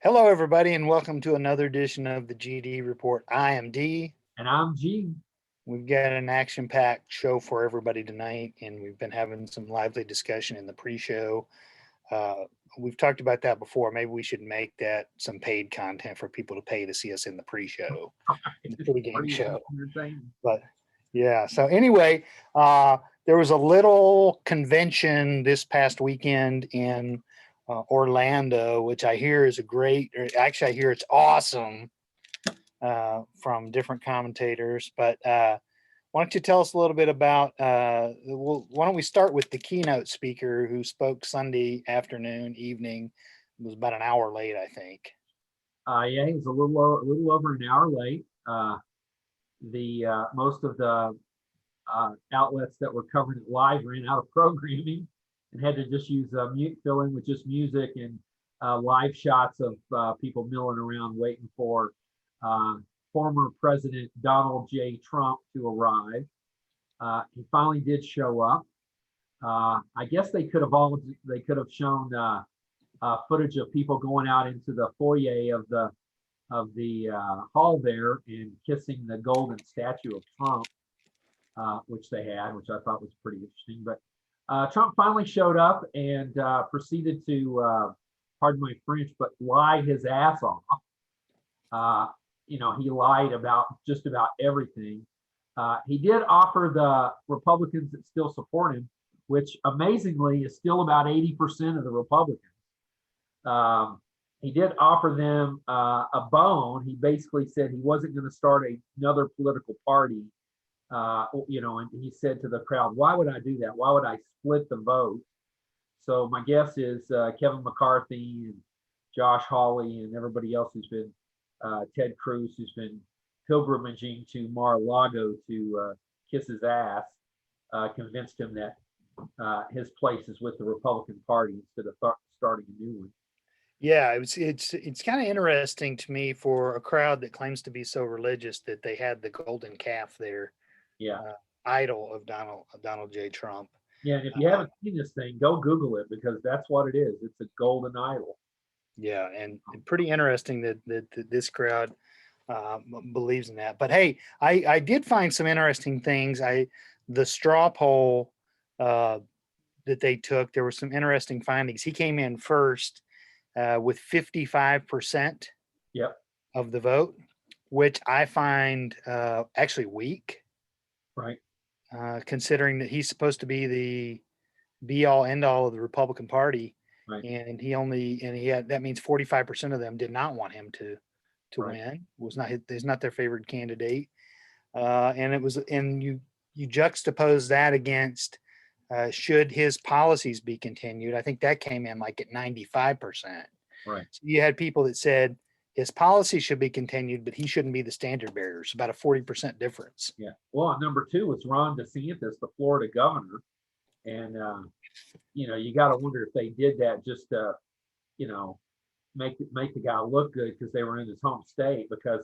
Hello, everybody, and welcome to another edition of the GD Report. I am D. And I'm G. We've got an action-packed show for everybody tonight, and we've been having some lively discussion in the pre-show. Uh, we've talked about that before. Maybe we should make that some paid content for people to pay to see us in the pre-show, the pre-game show. But yeah, so anyway, there was a little convention this past weekend in Orlando, which I hear is actually, I hear it's awesome from different commentators. But why don't you tell us a little bit about, why don't we start with the keynote speaker who spoke Sunday afternoon, evening. It was about an hour late, I think. Yeah, he was a little over an hour late. Most of the outlets that were covering it live ran out of programming and had to just use fill in with just music and live shots of people milling around waiting for former President Donald J. Trump to arrive. He finally did show up. I guess they could have shown footage of people going out into the foyer of the hall there and kissing the golden statue of Trump, which they had, which I thought was pretty interesting. But Trump finally showed up and proceeded to, pardon my French, but lie his ass off. He lied about just about everything. He did offer the Republicans that still support him, which amazingly is still about 80% of the Republicans. He did offer them a bone. He basically said he wasn't going to start another political party. And he said to the crowd, "Why would I do that? Why would I split the vote?" So my guess is Kevin McCarthy and Josh Hawley and everybody else who's been Ted Cruz, who's been pilgrimaging to Mar-a-Lago to kiss his ass, convinced him that his place is with the Republican Party instead of starting a new one. Yeah, it's kind of interesting to me for a crowd that claims to be so religious that they had the golden calf there. Yeah. Idol of Donald J. Trump. Yeah, and if you haven't seen this thing, go Google it because that's what it is. It's a golden idol. Yeah, and pretty interesting that this crowd believes in that. But hey, I did find some interesting things. The straw poll that they took, there were some interesting findings. He came in first with 55% Yep. of the vote, which I find actually weak. Right. Considering that he's supposed to be the be all end all of the Republican Party. Right. And that means 45% of them did not want him to win. He's not their favorite candidate. And you juxtapose that against should his policies be continued. I think that came in like at 95%. Right. So you had people that said his policy should be continued, but he shouldn't be the standard bearer. It's about a 40% difference. Yeah. Well, number two was Ron DeSantis, the Florida governor. And, you got to wonder if they did that just to, make the guy look good because they were in his home state, because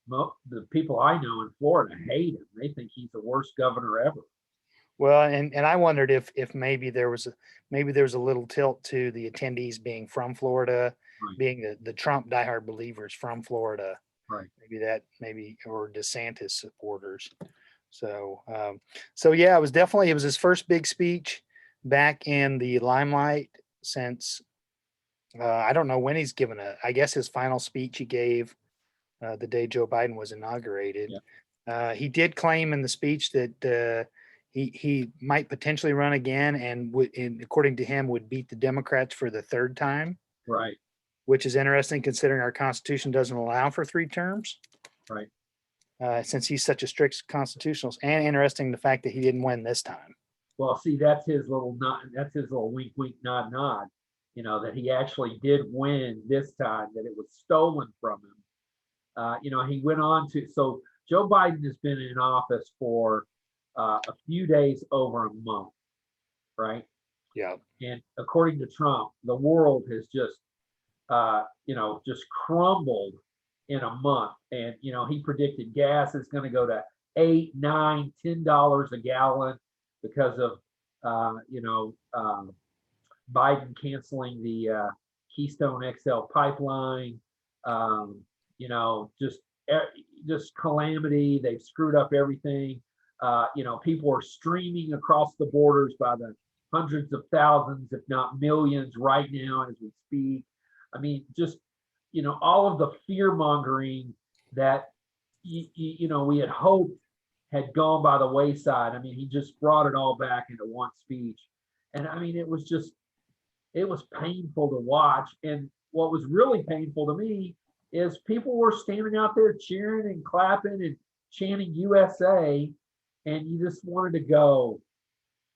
the people I know in Florida hate him. They think he's the worst governor ever. Well, and I wondered if maybe there was a little tilt to the attendees being from Florida, right, being the Trump diehard believers from Florida. Right. Or DeSantis supporters. So yeah, it was his first big speech back in the limelight since I don't know when he's given I guess his final speech he gave the day Joe Biden was inaugurated. Yeah. He did claim in the speech that he might potentially run again and according to him, would beat the Democrats for the third time. Right. Which is interesting considering our Constitution doesn't allow for 3 terms. Right. Since he's such a strict constitutionalist, and interesting the fact that he didn't win this time. Well, see, that's his little nod. That's his little wink, wink, nod, nod. That he actually did win this time, that it was stolen from him. He went on to, so Joe Biden has been in office for a few days over a month, right? Yeah. And according to Trump, the world has just crumbled in a month. And, he predicted gas is going to go to $8, $9, $10 a gallon because of, Biden canceling the Keystone XL pipeline, you know, just calamity. They've screwed up everything. You know, people are streaming across the borders by the hundreds of thousands, if not millions, right now as we speak. I mean, just, you know, all of the fear mongering that, you know, we had hoped had gone by the wayside. I mean, he just brought it all back into one speech. And I mean, it was painful to watch. And what was really painful to me is people were standing out there cheering and clapping and chanting USA. And you just wanted to go,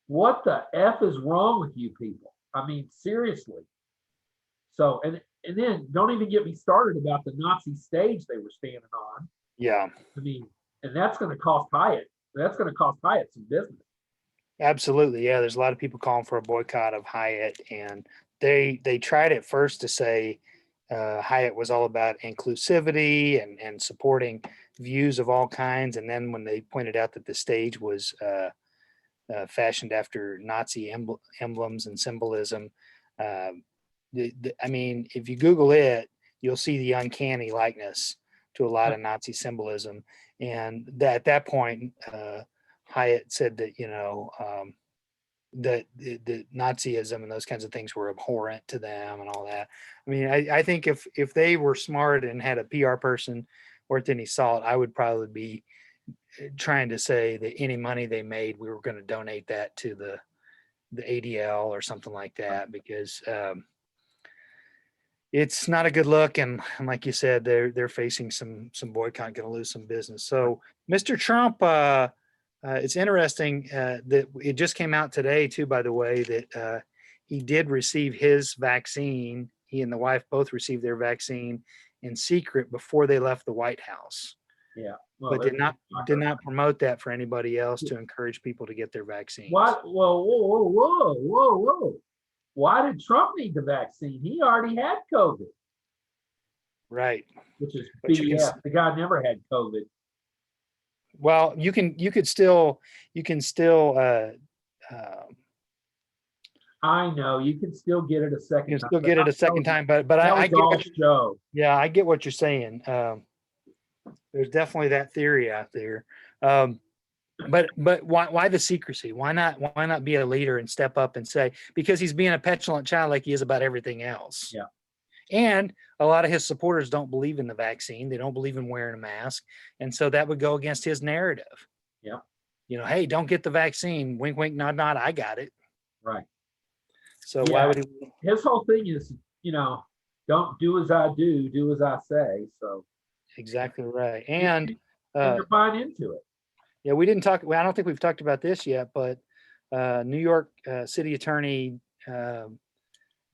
what the F is wrong with you people? I mean, seriously. So, and then don't even get me started about the Nazi stage they were standing on. Yeah. I mean, and that's going to cost Hyatt. That's going to cost Hyatt some business. Absolutely. Yeah. There's a lot of people calling for a boycott of Hyatt, and they tried at first to say Hyatt was all about inclusivity and supporting views of all kinds. And then when they pointed out that the stage was fashioned after Nazi emblems and symbolism, I mean, if you Google it, you'll see the uncanny likeness to a lot of Nazi symbolism. And at that point, Hyatt said that, you know, that the Nazism and those kinds of things were abhorrent to them and all that. I mean, I think if they were smart and had a PR person worth any salt, I would probably be trying to say that any money they made, we were going to donate that to the ADL or something like that, because it's not a good look. And like you said, they're facing some boycott, going to lose some business. So Mr. Trump, it's interesting that it just came out today too, by the way, that he did receive his vaccine. He and the wife both received their vaccine in secret before they left the White House. Yeah. Well, But did not promote that for anybody else to encourage people to get their vaccines. What? Whoa. Why did Trump need the vaccine? He already had COVID. Right. Which is But BS. The guy never had COVID. Well, you can still I know you can still get it a second. You can still get it a second time, but I get what I get what you're saying. There's definitely that theory out there. But why the secrecy? Why not be a leader and step up and say, because he's being a petulant child like he is about everything else. Yeah. And a lot of his supporters don't believe in the vaccine. They don't believe in wearing a mask. And so that would go against his narrative. Yeah. You know, hey, don't get the vaccine. Wink, wink, nod, nod. I got it. Right. So why would he? His whole thing is, you know, don't do as I do, do as I say. So exactly right. And you're buying into it. Yeah, we didn't talk. Well, I don't think we've talked about this yet, but New York City Attorney,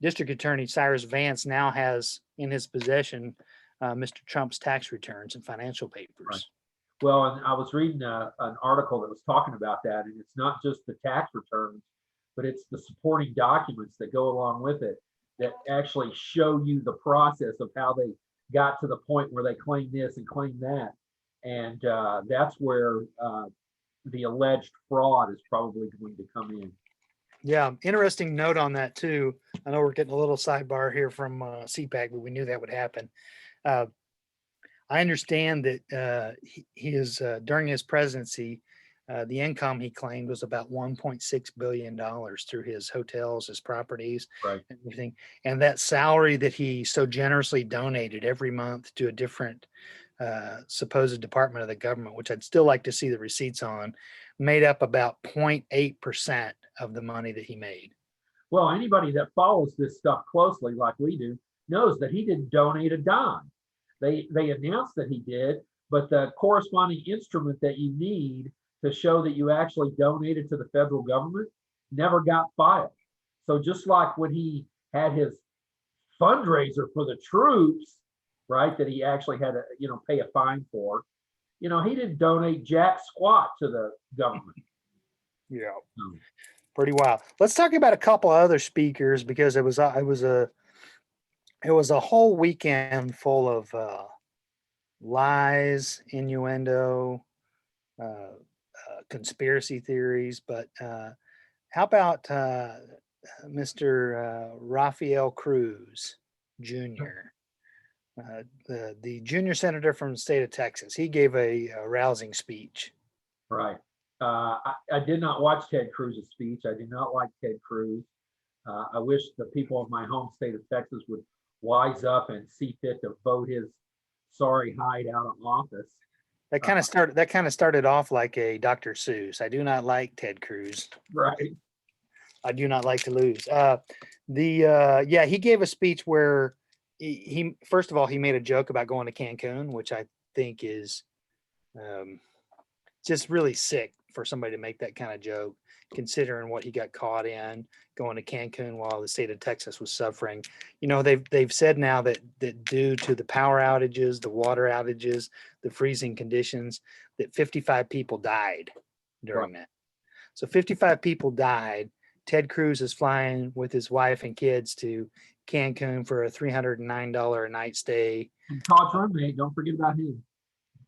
District Attorney Cyrus Vance now has in his possession Mr. Trump's tax returns and financial papers. Right. Well, and I was reading an article that was talking about that, and it's not just the tax returns, but it's the supporting documents that go along with it that actually show you the process of how they got to the point where they claim this and claim that. And that's where the alleged fraud is probably going to come in. Yeah, interesting note on that too. I know we're getting a little sidebar here from CPAC, but we knew that would happen. I understand that during his presidency, the income he claimed was about $1.6 billion through his hotels, his properties, right, and everything. And that salary that he so generously donated every month to a different supposed department of the government, which I'd still like to see the receipts on, made up about 0.8% of the money that he made. Well, anybody that follows this stuff closely, like we do, knows that he didn't donate a dime. They announced that he did, but the corresponding instrument that you need to show that you actually donated to the federal government never got filed. So just like when he had his fundraiser for the troops, right, that he actually had to, you know, pay a fine for, you know, he didn't donate jack squat to the government. Yeah. Pretty wild. Let's talk about a couple of other speakers, because it was a whole weekend full of lies, innuendo, conspiracy theories. But how about Mr. Rafael Cruz? Jr., the junior senator from the state of Texas. He gave a rousing speech. Right. I did not watch Ted Cruz's speech. I do not like Ted Cruz. I wish the people of my home state of Texas would wise up and see fit to vote his sorry hide out of office. That kind of started off like a Dr. Seuss. I do not like Ted Cruz. Right. I do not like to lose. He gave a speech where he first of all, he made a joke about going to Cancun, which I think is just really sick for somebody to make that kind of joke, considering what he got caught in going to Cancun while the state of Texas was suffering. You know, they've said now that due to the power outages, the water outages, the freezing conditions, that 55 people died during that. So 55 people died. Ted Cruz is flying with his wife and kids to Cancun for a $309 a night stay. And college roommate, don't forget about him.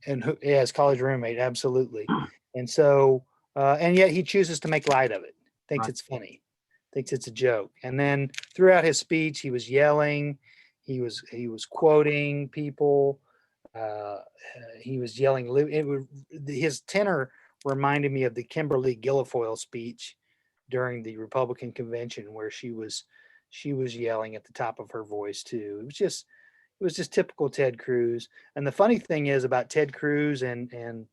And his college roommate, absolutely. And so, and yet he chooses to make light of it. Thinks it's funny. Thinks it's a joke. And then throughout his speech, he was yelling. He was quoting people. He was yelling. His tenor reminded me of the Kimberly Guilfoyle speech during the Republican convention, where she was yelling at the top of her voice too. It was just typical Ted Cruz. And the funny thing is about Ted Cruz and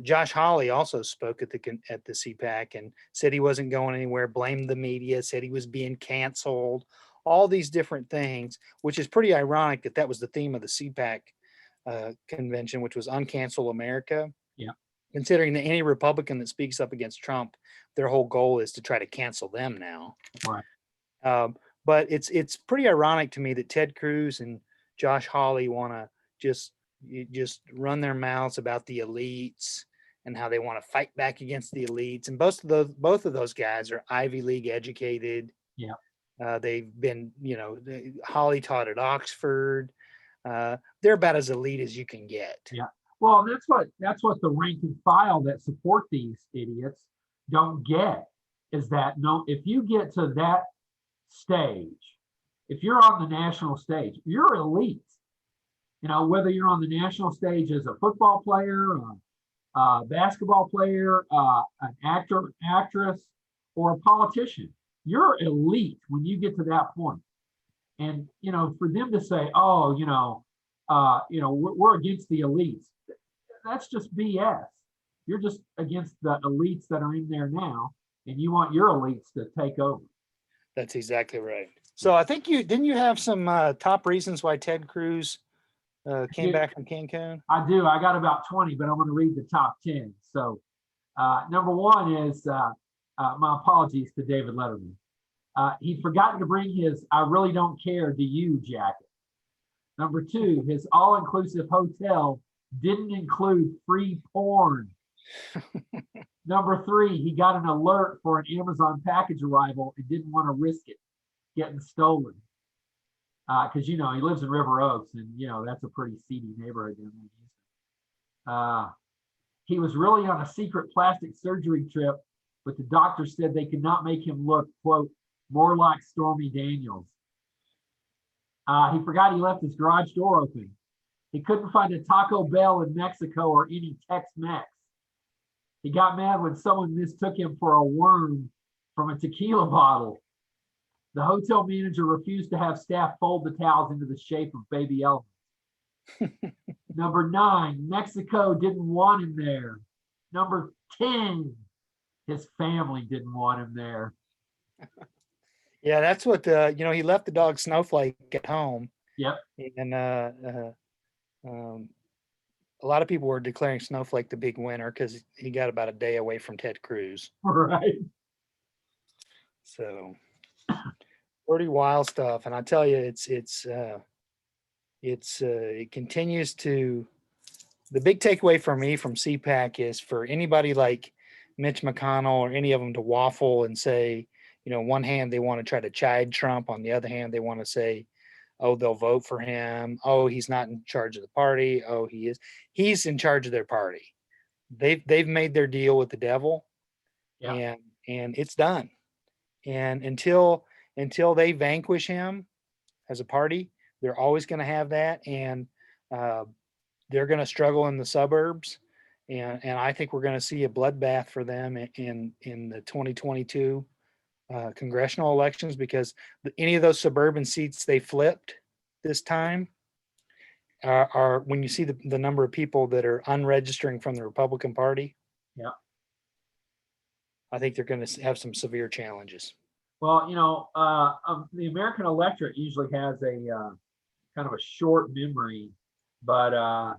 Josh Hawley also spoke at the CPAC and said he wasn't going anywhere, blamed the media, said he was being canceled, all these different things, which is pretty ironic that was the theme of the CPAC convention, which was Uncancel America. Yeah. Considering that any Republican that speaks up against Trump, their whole goal is to try to cancel them now. Right. But it's pretty ironic to me that Ted Cruz and Josh Hawley want to just run their mouths about the elites and how they want to fight back against the elites. And both of those guys are Ivy League educated. Yeah. They've been, Hawley taught at Oxford. They're about as elite as you can get. Yeah. Well, that's what the rank and file that support these idiots don't get, is that if you get to that stage, if you're on the national stage, you're elite. Whether you're on the national stage as a football player, a basketball player, an actor, actress, or a politician, you're elite when you get to that point. And for them to say, "Oh, we're against the elites," that's just BS. You're just against the elites that are in there now, and you want your elites to take over. That's exactly right. So I think you have some top reasons why Ted Cruz came back from Cancun? I do. I got about 20, but I'm going to read the top 10. So number one is, my apologies to David Letterman. He'd forgotten to bring his "I really don't care, do you" jacket. Number two, his all-inclusive hotel didn't include free porn. Number three, he got an alert for an Amazon package arrival and didn't want to risk it getting stolen. Because he lives in River Oaks, and that's a pretty seedy neighborhood down there. He was really on a secret plastic surgery trip, but the doctor said they could not make him look, quote, more like Stormy Daniels. He forgot he left his garage door open. He couldn't find a Taco Bell in Mexico or any Tex-Mex. He got mad when someone mistook him for a worm from a tequila bottle. The hotel manager refused to have staff fold the towels into the shape of baby elephants. Number 9, Mexico didn't want him there. Number 10, his family didn't want him there. Yeah, that's what he left the dog Snowflake at home. Yep. And a lot of people were declaring Snowflake the big winner because he got about a day away from Ted Cruz. Right. So pretty wild stuff. And I tell you, it continues to, the big takeaway for me from CPAC is for anybody like Mitch McConnell or any of them to waffle and say, one hand they want to try to chide Trump, on the other hand they want to say, oh, they'll vote for him. Oh, he's not in charge of the party. Oh, he is. He's in charge of their party. They've made their deal with the devil, yeah. and it's done. And until they vanquish him, as a party. They're always going to have that, and they're going to struggle in the suburbs. And I think we're going to see a bloodbath for them in the 2022 congressional elections, because any of those suburban seats they flipped this time are when you see the number of people that are unregistering from the Republican Party. Yeah. I think they're going to have some severe challenges. Well, the American electorate usually has a kind of a short memory, but I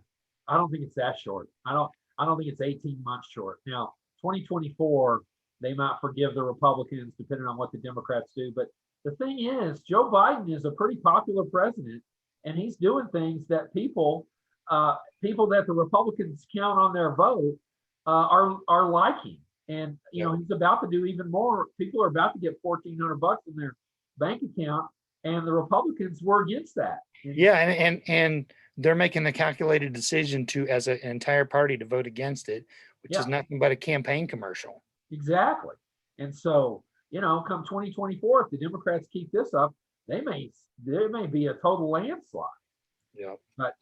don't think it's that short. I don't think it's 18 months short. Now, 2024, they might forgive the Republicans depending on what the Democrats do. But the thing is, Joe Biden is a pretty popular president, and he's doing things that people that the Republicans count on their vote are liking. And he's about to do even more. People are about to get $1,400 in their bank account, and the Republicans were against that. Yeah, and they're making the calculated decision to, as an entire party, to vote against it, which is nothing but a campaign commercial. Exactly. And so, come 2024, if the Democrats keep this up, there may be a total landslide. Yeah. But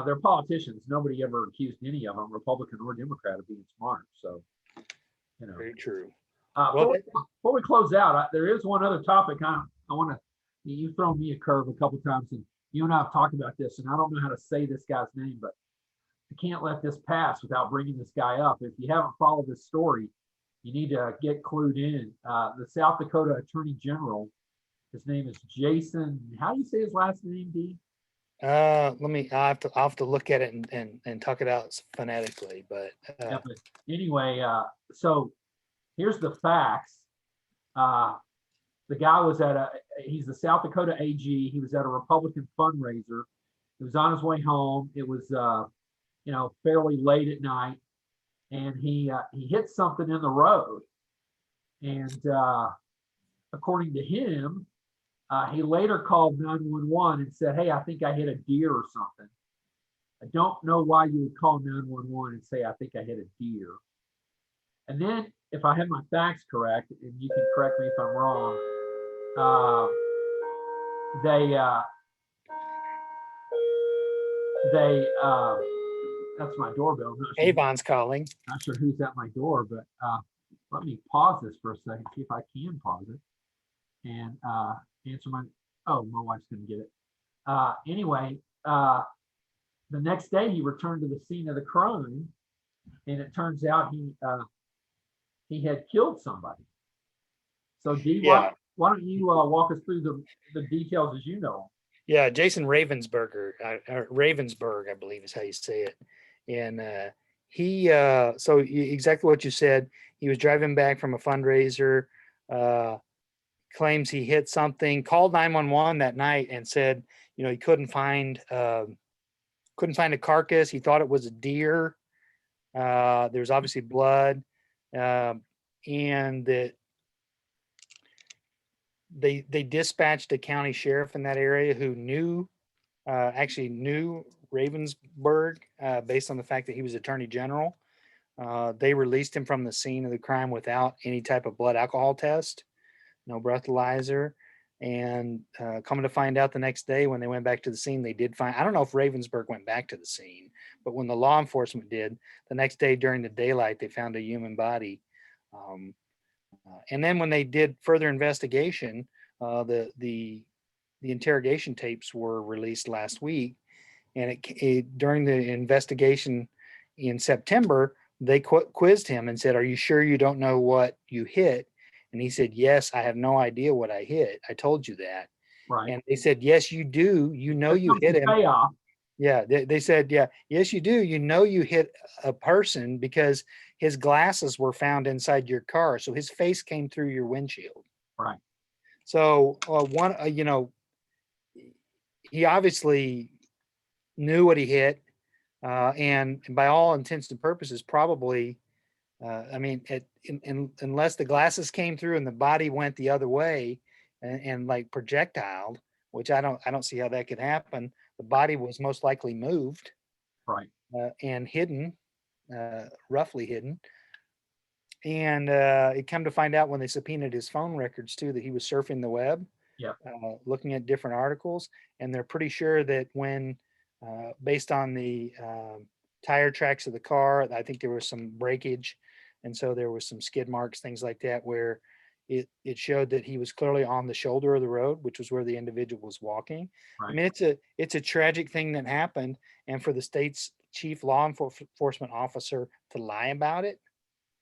they're politicians. Nobody ever accused any of them, Republican or Democrat, of being smart. So, very true. Before we close out, there is one other topic I want to. You've thrown me a curve a couple times, and you and I have talked about this, and I don't know how to say this guy's name, but I can't let this pass without bringing this guy up. If you haven't followed this story, you need to get clued in. The South Dakota Attorney General, his name is Jason. How do you say his last name, D? I'll have to look at it and talk it out phonetically, but anyway, so here's the facts. The guy was he's the South Dakota AG. He was at a Republican fundraiser. He was on his way home. It was, fairly late at night, and he hit something in the road. And according to him, he later called 911 and said, "Hey, I think I hit a deer or something." I don't know why you would call 911 and say, "I think I hit a deer." And then, if I have my facts correct, and you can correct me if I'm wrong, that's my doorbell. Avon's calling. Not sure who's at my door, but let me pause this for a second, see if I can pause it and answer my wife's gonna get it. Anyway, the next day he returned to the scene of the crime, and it turns out he had killed somebody. So D, why don't you walk us through the details as you know? Yeah, Jason Ravensburg, I believe is how you say it. And he, exactly what you said, he was driving back from a fundraiser, claims he hit something, called 911 that night and said, he couldn't find a carcass. He thought it was a deer. There was obviously blood, and that they dispatched a county sheriff in that area who actually knew Ravensburg based on the fact that he was attorney general. They released him from the scene of the crime without any type of blood alcohol test, no breathalyzer. And coming to find out the next day when they went back to the scene, they did find, I don't know if Ravensburg went back to the scene, but when the law enforcement did, the next day during the daylight, they found a human body. And then when they did further investigation, the interrogation tapes were released last week. And during the investigation in September, they quizzed him and said, "Are you sure you don't know what you hit?" And he said, "Yes, I have no idea what I hit. I told you that." Right. And they said, "Yes, you do. You know you hit him." Payoff. Yeah, they said, "Yeah, yes, you do. You know you hit a person because his glasses were found inside your car, so his face came through your windshield." Right. So he obviously knew what he hit, and by all intents and purposes, probably. Unless the glasses came through and the body went the other way, and like projectiled, which I don't see how that could happen. The body was most likely moved, right, and hidden, roughly hidden. And it come to find out when they subpoenaed his phone records too that he was surfing the web. Yep. looking at different articles, and they're pretty sure that when, based on the tire tracks of the car, I think there was some breakage, and so there was some skid marks, things like that, where it showed that he was clearly on the shoulder of the road, which was where the individual was walking. I Right. mean, it's a tragic thing that happened, and for the state's chief law enforcement officer to lie about it,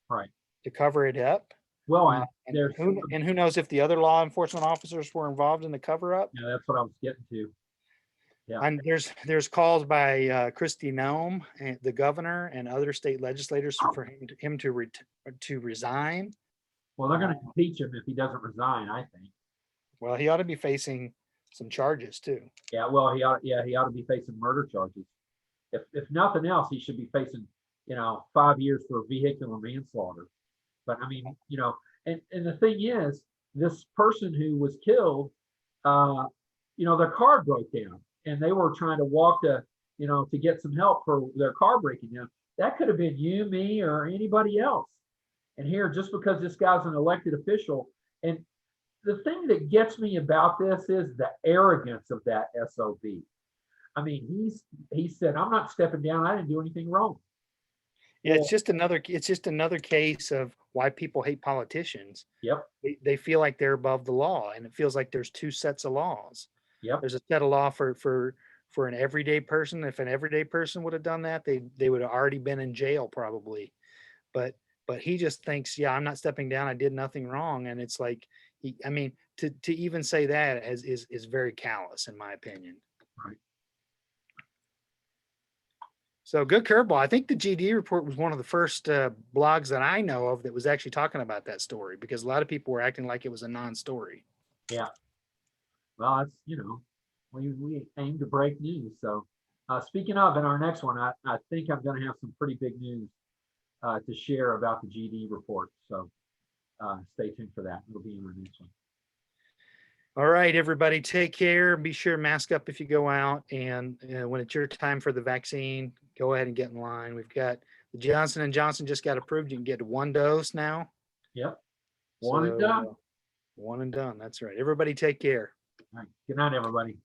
Right. to cover it up. Well, And and there's, who knows if the other law enforcement officers were involved in the cover up. yeah, that's what I was getting to. Yeah. And there's calls by Christy Nome, and the governor, and other state legislators for him to resign. Well, they're going to impeach him if he doesn't resign, I think. Well, he ought to be facing some charges too. Yeah, well, he ought to be facing murder charges. If nothing else, he should be facing, 5 years for vehicular manslaughter. But I mean, and the thing is, this person who was killed, their car broke down, and they were trying to walk to get some help for their car breaking down. That could have been you, me, or anybody else. And here, just because this guy's an elected official, and the thing that gets me about this is the arrogance of that SOB. I mean, he said, "I'm not stepping down. I didn't do anything wrong." Yeah, Well, it's just another case of why people hate politicians. Yep. They feel like they're above the law, and it feels like there's two sets of laws. Yep. There's a set of law for an everyday person. If an everyday person would have done that, they would have already been in jail probably. But he just thinks, yeah, I'm not stepping down. I did nothing wrong. And it's like, to even say that is very callous in my opinion. Right. So good curveball. I think the GD report was one of the first blogs that I know of that was actually talking about that story, because a lot of people were acting like it was a non-story. Yeah. Well, it's, we aim to break news. So speaking of, in our next one, I think I'm going to have some pretty big news to share about the GD report. So stay tuned for that. It'll be in our next one. All right, everybody, take care. Be sure to mask up if you go out. And when it's your time for the vaccine, go ahead and get in line. We've got the Johnson & Johnson just got approved. You can get 1 dose now. Yep. One and done. One and done. That's right. Everybody take care. All right. Good night, everybody.